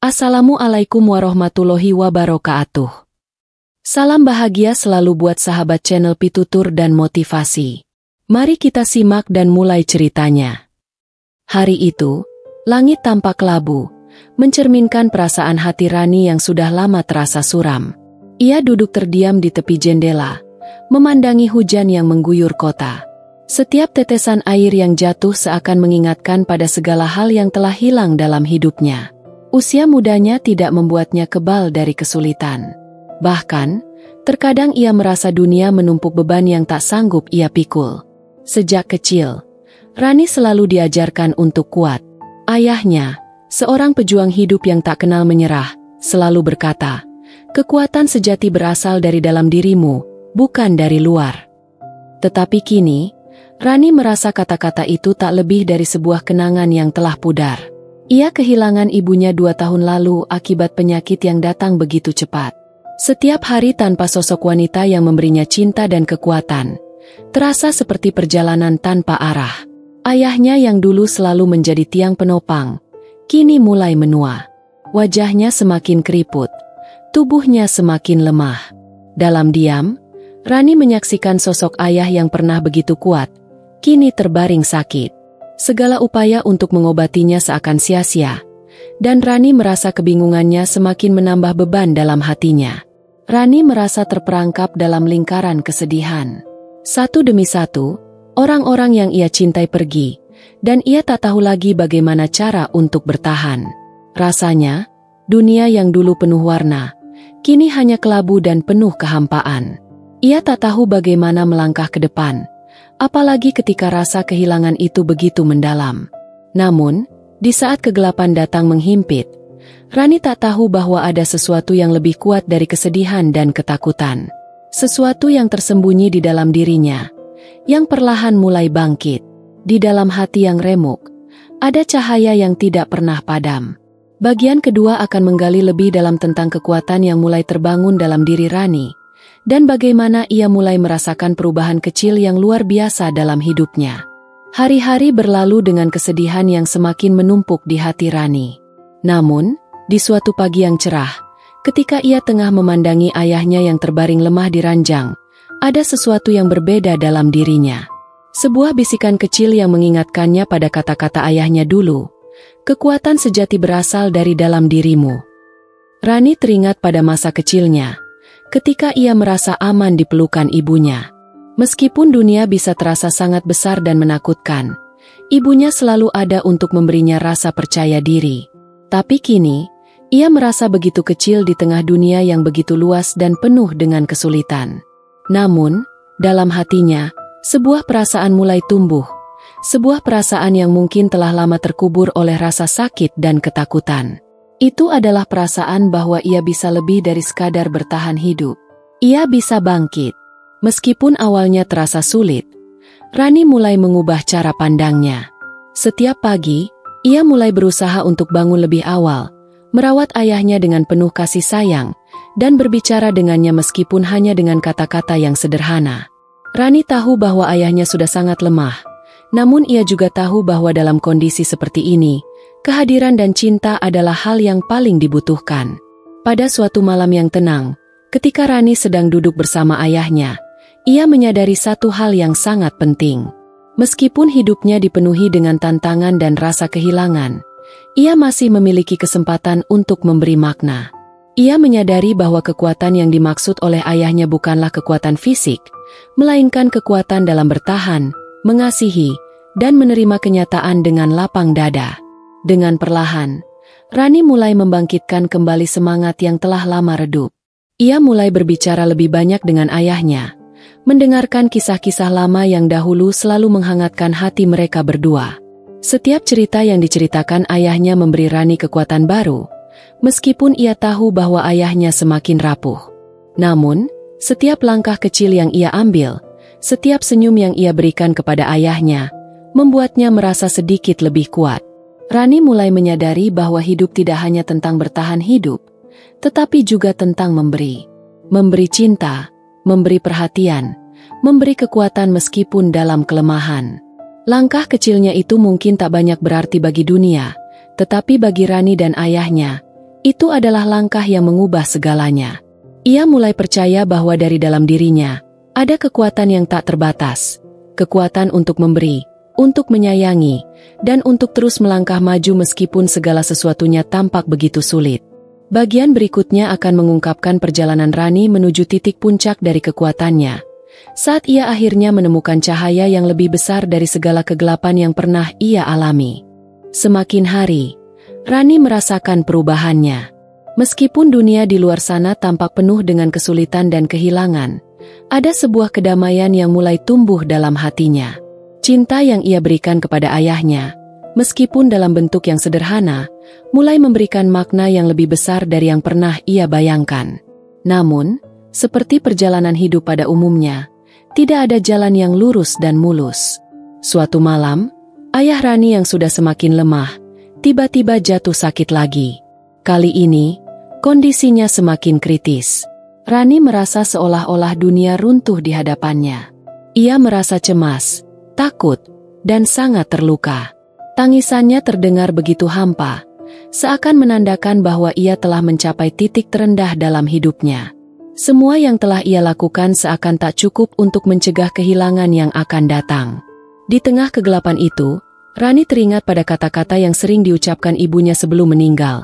Assalamualaikum warahmatullahi wabarakatuh. Salam bahagia selalu buat sahabat channel Pitutur dan Motivasi. Mari kita simak dan mulai ceritanya. Hari itu, langit tampak labu, mencerminkan perasaan hati Rani yang sudah lama terasa suram. Ia duduk terdiam di tepi jendela, memandangi hujan yang mengguyur kota. Setiap tetesan air yang jatuh seakan mengingatkan pada segala hal yang telah hilang dalam hidupnya. Usia mudanya tidak membuatnya kebal dari kesulitan. Bahkan, terkadang ia merasa dunia menumpuk beban yang tak sanggup ia pikul. Sejak kecil, Rani selalu diajarkan untuk kuat. Ayahnya, seorang pejuang hidup yang tak kenal menyerah, selalu berkata, "Kekuatan sejati berasal dari dalam dirimu, bukan dari luar." Tetapi kini, Rani merasa kata-kata itu tak lebih dari sebuah kenangan yang telah pudar. Ia kehilangan ibunya 2 tahun lalu akibat penyakit yang datang begitu cepat. Setiap hari tanpa sosok wanita yang memberinya cinta dan kekuatan, terasa seperti perjalanan tanpa arah. Ayahnya yang dulu selalu menjadi tiang penopang, kini mulai menua. Wajahnya semakin keriput, tubuhnya semakin lemah. Dalam diam, Rani menyaksikan sosok ayah yang pernah begitu kuat, kini terbaring sakit. Segala upaya untuk mengobatinya seakan sia-sia, dan Rani merasa kebingungannya semakin menambah beban dalam hatinya. Rani merasa terperangkap dalam lingkaran kesedihan. Satu demi satu, orang-orang yang ia cintai pergi, dan ia tak tahu lagi bagaimana cara untuk bertahan. Rasanya, dunia yang dulu penuh warna, kini hanya kelabu dan penuh kehampaan. Ia tak tahu bagaimana melangkah ke depan, apalagi ketika rasa kehilangan itu begitu mendalam. Namun, di saat kegelapan datang menghimpit, Rani tak tahu bahwa ada sesuatu yang lebih kuat dari kesedihan dan ketakutan. Sesuatu yang tersembunyi di dalam dirinya, yang perlahan mulai bangkit. Di dalam hati yang remuk, ada cahaya yang tidak pernah padam. Bagian kedua akan menggali lebih dalam tentang kekuatan yang mulai terbangun dalam diri Rani, dan bagaimana ia mulai merasakan perubahan kecil yang luar biasa dalam hidupnya. Hari-hari berlalu dengan kesedihan yang semakin menumpuk di hati Rani. Namun, di suatu pagi yang cerah, ketika ia tengah memandangi ayahnya yang terbaring lemah di ranjang, ada sesuatu yang berbeda dalam dirinya. Sebuah bisikan kecil yang mengingatkannya pada kata-kata ayahnya dulu, "Kekuatan sejati berasal dari dalam dirimu." Rani teringat pada masa kecilnya, ketika ia merasa aman di pelukan ibunya. Meskipun dunia bisa terasa sangat besar dan menakutkan, ibunya selalu ada untuk memberinya rasa percaya diri. Tapi kini, ia merasa begitu kecil di tengah dunia yang begitu luas dan penuh dengan kesulitan. Namun, dalam hatinya, sebuah perasaan mulai tumbuh. Sebuah perasaan yang mungkin telah lama terkubur oleh rasa sakit dan ketakutan. Itu adalah perasaan bahwa ia bisa lebih dari sekadar bertahan hidup. Ia bisa bangkit. Meskipun awalnya terasa sulit, Rani mulai mengubah cara pandangnya. Setiap pagi, ia mulai berusaha untuk bangun lebih awal, merawat ayahnya dengan penuh kasih sayang, dan berbicara dengannya meskipun hanya dengan kata-kata yang sederhana. Rani tahu bahwa ayahnya sudah sangat lemah, namun ia juga tahu bahwa dalam kondisi seperti ini, kehadiran dan cinta adalah hal yang paling dibutuhkan. Pada suatu malam yang tenang, ketika Rani sedang duduk bersama ayahnya, ia menyadari satu hal yang sangat penting. Meskipun hidupnya dipenuhi dengan tantangan dan rasa kehilangan, ia masih memiliki kesempatan untuk memberi makna. Ia menyadari bahwa kekuatan yang dimaksud oleh ayahnya bukanlah kekuatan fisik, melainkan kekuatan dalam bertahan, mengasihi, dan menerima kenyataan dengan lapang dada. Dengan perlahan, Rani mulai membangkitkan kembali semangat yang telah lama redup. Ia mulai berbicara lebih banyak dengan ayahnya, mendengarkan kisah-kisah lama yang dahulu selalu menghangatkan hati mereka berdua. Setiap cerita yang diceritakan ayahnya memberi Rani kekuatan baru, meskipun ia tahu bahwa ayahnya semakin rapuh. Namun, setiap langkah kecil yang ia ambil, setiap senyum yang ia berikan kepada ayahnya, membuatnya merasa sedikit lebih kuat. Rani mulai menyadari bahwa hidup tidak hanya tentang bertahan hidup, tetapi juga tentang memberi. Memberi cinta, memberi perhatian, memberi kekuatan meskipun dalam kelemahan. Langkah kecilnya itu mungkin tak banyak berarti bagi dunia, tetapi bagi Rani dan ayahnya, Itu adalah langkah yang mengubah segalanya. Ia mulai percaya bahwa dari dalam dirinya ada kekuatan yang tak terbatas, kekuatan untuk memberi, untuk menyayangi, dan untuk terus melangkah maju meskipun segala sesuatunya tampak begitu sulit. Bagian berikutnya akan mengungkapkan perjalanan Rani menuju titik puncak dari kekuatannya, saat ia akhirnya menemukan cahaya yang lebih besar dari segala kegelapan yang pernah ia alami. Semakin hari, Rani merasakan perubahannya. Meskipun dunia di luar sana tampak penuh dengan kesulitan dan kehilangan, ada sebuah kedamaian yang mulai tumbuh dalam hatinya. Cinta yang ia berikan kepada ayahnya, meskipun dalam bentuk yang sederhana, mulai memberikan makna yang lebih besar dari yang pernah ia bayangkan. Namun, seperti perjalanan hidup pada umumnya, tidak ada jalan yang lurus dan mulus. Suatu malam, ayah Rani yang sudah semakin lemah, tiba-tiba jatuh sakit lagi. Kali ini, kondisinya semakin kritis. Rani merasa seolah-olah dunia runtuh di hadapannya. Ia merasa cemas, takut, dan sangat terluka. Tangisannya terdengar begitu hampa, seakan menandakan bahwa ia telah mencapai titik terendah dalam hidupnya. Semua yang telah ia lakukan seakan tak cukup untuk mencegah kehilangan yang akan datang. Di tengah kegelapan itu, Rani teringat pada kata-kata yang sering diucapkan ibunya sebelum meninggal.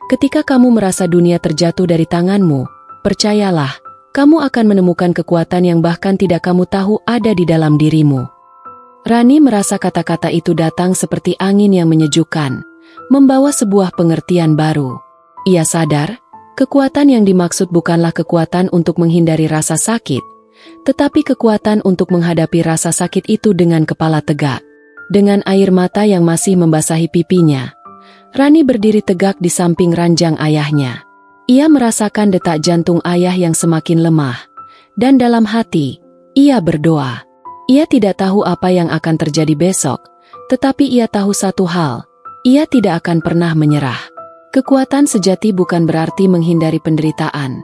Ketika kamu merasa dunia terjatuh dari tanganmu, percayalah, kamu akan menemukan kekuatan yang bahkan tidak kamu tahu ada di dalam dirimu. Rani merasa kata-kata itu datang seperti angin yang menyejukkan, membawa sebuah pengertian baru. Ia sadar, kekuatan yang dimaksud bukanlah kekuatan untuk menghindari rasa sakit, tetapi kekuatan untuk menghadapi rasa sakit itu dengan kepala tegak. Dengan air mata yang masih membasahi pipinya, Rani berdiri tegak di samping ranjang ayahnya. Ia merasakan detak jantung ayah yang semakin lemah, dan dalam hati, ia berdoa. Ia tidak tahu apa yang akan terjadi besok, tetapi ia tahu satu hal, ia tidak akan pernah menyerah. Kekuatan sejati bukan berarti menghindari penderitaan,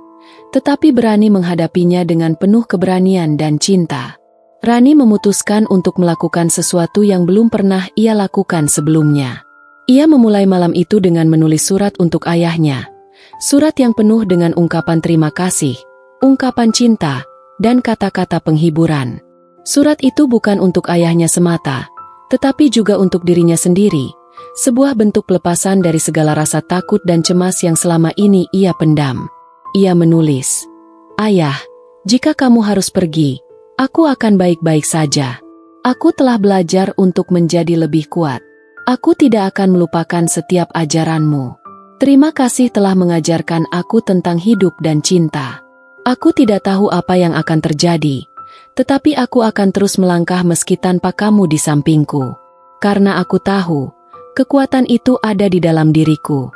tetapi berani menghadapinya dengan penuh keberanian dan cinta. Rani memutuskan untuk melakukan sesuatu yang belum pernah ia lakukan sebelumnya. Ia memulai malam itu dengan menulis surat untuk ayahnya. Surat yang penuh dengan ungkapan terima kasih, ungkapan cinta, dan kata-kata penghiburan. Surat itu bukan untuk ayahnya semata, tetapi juga untuk dirinya sendiri. Sebuah bentuk pelepasan dari segala rasa takut dan cemas yang selama ini ia pendam. Ia menulis, "Ayah, jika kamu harus pergi, aku akan baik-baik saja. Aku telah belajar untuk menjadi lebih kuat. Aku tidak akan melupakan setiap ajaranmu. Terima kasih telah mengajarkan aku tentang hidup dan cinta. Aku tidak tahu apa yang akan terjadi, tetapi aku akan terus melangkah meski tanpa kamu di sampingku. Karena aku tahu, kekuatan itu ada di dalam diriku."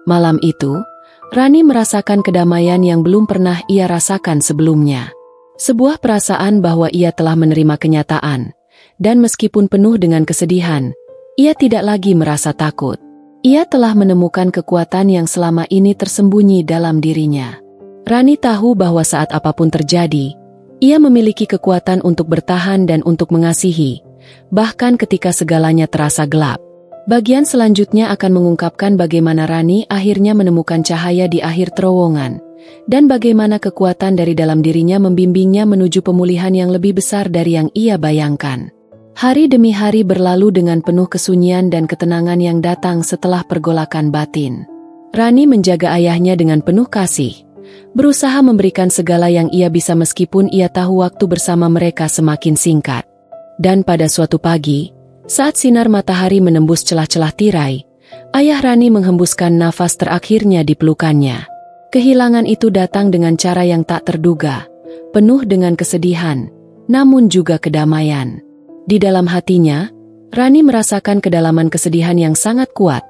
Malam itu, Rani merasakan kedamaian yang belum pernah ia rasakan sebelumnya. Sebuah perasaan bahwa ia telah menerima kenyataan, dan meskipun penuh dengan kesedihan, ia tidak lagi merasa takut. Ia telah menemukan kekuatan yang selama ini tersembunyi dalam dirinya. Rani tahu bahwa saat apapun terjadi, ia memiliki kekuatan untuk bertahan dan untuk mengasihi, bahkan ketika segalanya terasa gelap. Bagian selanjutnya akan mengungkapkan bagaimana Rani akhirnya menemukan cahaya di akhir terowongan, dan bagaimana kekuatan dari dalam dirinya membimbingnya menuju pemulihan yang lebih besar dari yang ia bayangkan. Hari demi hari berlalu dengan penuh kesunyian dan ketenangan yang datang setelah pergolakan batin. Rani menjaga ayahnya dengan penuh kasih, berusaha memberikan segala yang ia bisa meskipun ia tahu waktu bersama mereka semakin singkat. Dan pada suatu pagi, saat sinar matahari menembus celah-celah tirai, ayah Rani menghembuskan nafas terakhirnya di pelukannya. Kehilangan itu datang dengan cara yang tak terduga, penuh dengan kesedihan, namun juga kedamaian. Di dalam hatinya, Rani merasakan kedalaman kesedihan yang sangat kuat,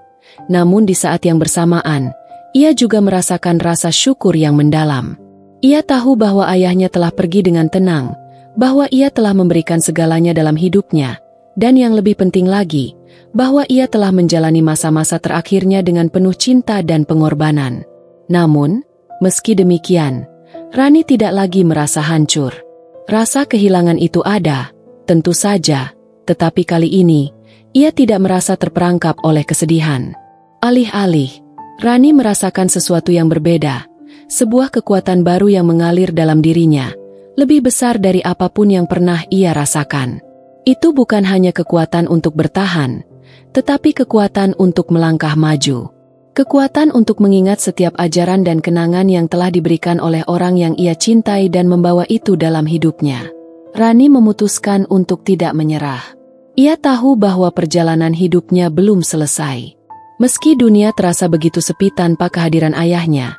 namun di saat yang bersamaan, ia juga merasakan rasa syukur yang mendalam. Ia tahu bahwa ayahnya telah pergi dengan tenang, bahwa ia telah memberikan segalanya dalam hidupnya, dan yang lebih penting lagi, bahwa ia telah menjalani masa-masa terakhirnya dengan penuh cinta dan pengorbanan. Namun, meski demikian, Rani tidak lagi merasa hancur. Rasa kehilangan itu ada, tentu saja, tetapi kali ini, ia tidak merasa terperangkap oleh kesedihan. Alih-alih, Rani merasakan sesuatu yang berbeda, sebuah kekuatan baru yang mengalir dalam dirinya, lebih besar dari apapun yang pernah ia rasakan. Itu bukan hanya kekuatan untuk bertahan, tetapi kekuatan untuk melangkah maju. Kekuatan untuk mengingat setiap ajaran dan kenangan yang telah diberikan oleh orang yang ia cintai dan membawa itu dalam hidupnya. Rani memutuskan untuk tidak menyerah. Ia tahu bahwa perjalanan hidupnya belum selesai. Meski dunia terasa begitu sepi tanpa kehadiran ayahnya,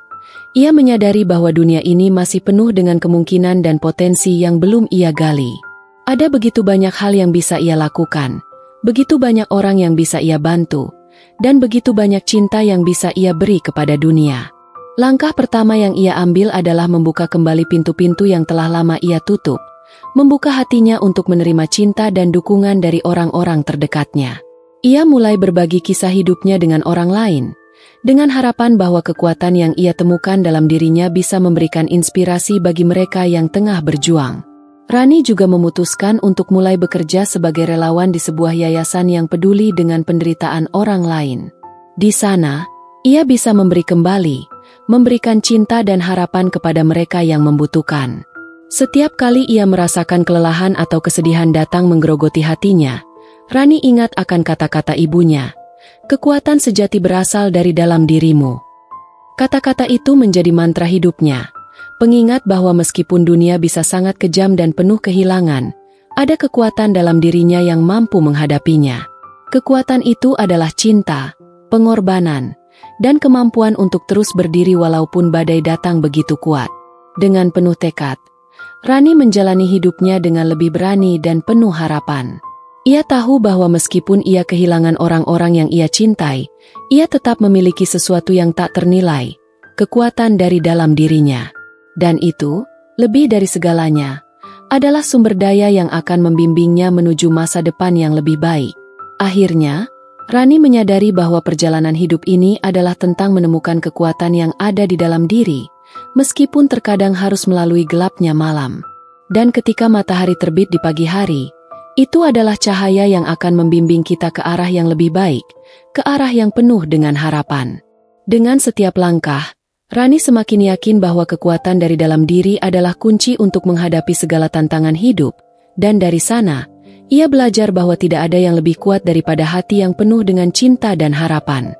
ia menyadari bahwa dunia ini masih penuh dengan kemungkinan dan potensi yang belum ia gali. Ada begitu banyak hal yang bisa ia lakukan, begitu banyak orang yang bisa ia bantu, dan begitu banyak cinta yang bisa ia beri kepada dunia. Langkah pertama yang ia ambil adalah membuka kembali pintu-pintu yang telah lama ia tutup, membuka hatinya untuk menerima cinta dan dukungan dari orang-orang terdekatnya. Ia mulai berbagi kisah hidupnya dengan orang lain, dengan harapan bahwa kekuatan yang ia temukan dalam dirinya bisa memberikan inspirasi bagi mereka yang tengah berjuang. Rani juga memutuskan untuk mulai bekerja sebagai relawan di sebuah yayasan yang peduli dengan penderitaan orang lain. Di sana, ia bisa memberi kembali, memberikan cinta dan harapan kepada mereka yang membutuhkan. Setiap kali ia merasakan kelelahan atau kesedihan datang menggerogoti hatinya, Rani ingat akan kata-kata ibunya, "Kekuatan sejati berasal dari dalam dirimu." Kata-kata itu menjadi mantra hidupnya. Pengingat bahwa meskipun dunia bisa sangat kejam dan penuh kehilangan, ada kekuatan dalam dirinya yang mampu menghadapinya. Kekuatan itu adalah cinta, pengorbanan, dan kemampuan untuk terus berdiri walaupun badai datang begitu kuat. Dengan penuh tekad, Rani menjalani hidupnya dengan lebih berani dan penuh harapan. Ia tahu bahwa meskipun ia kehilangan orang-orang yang ia cintai, ia tetap memiliki sesuatu yang tak ternilai, kekuatan dari dalam dirinya. Dan itu, lebih dari segalanya, adalah sumber daya yang akan membimbingnya menuju masa depan yang lebih baik. Akhirnya, Rani menyadari bahwa perjalanan hidup ini adalah tentang menemukan kekuatan yang ada di dalam diri, meskipun terkadang harus melalui gelapnya malam. Dan ketika matahari terbit di pagi hari, itu adalah cahaya yang akan membimbing kita ke arah yang lebih baik, ke arah yang penuh dengan harapan. Dengan setiap langkah, Rani semakin yakin bahwa kekuatan dari dalam diri adalah kunci untuk menghadapi segala tantangan hidup, dan dari sana, ia belajar bahwa tidak ada yang lebih kuat daripada hati yang penuh dengan cinta dan harapan.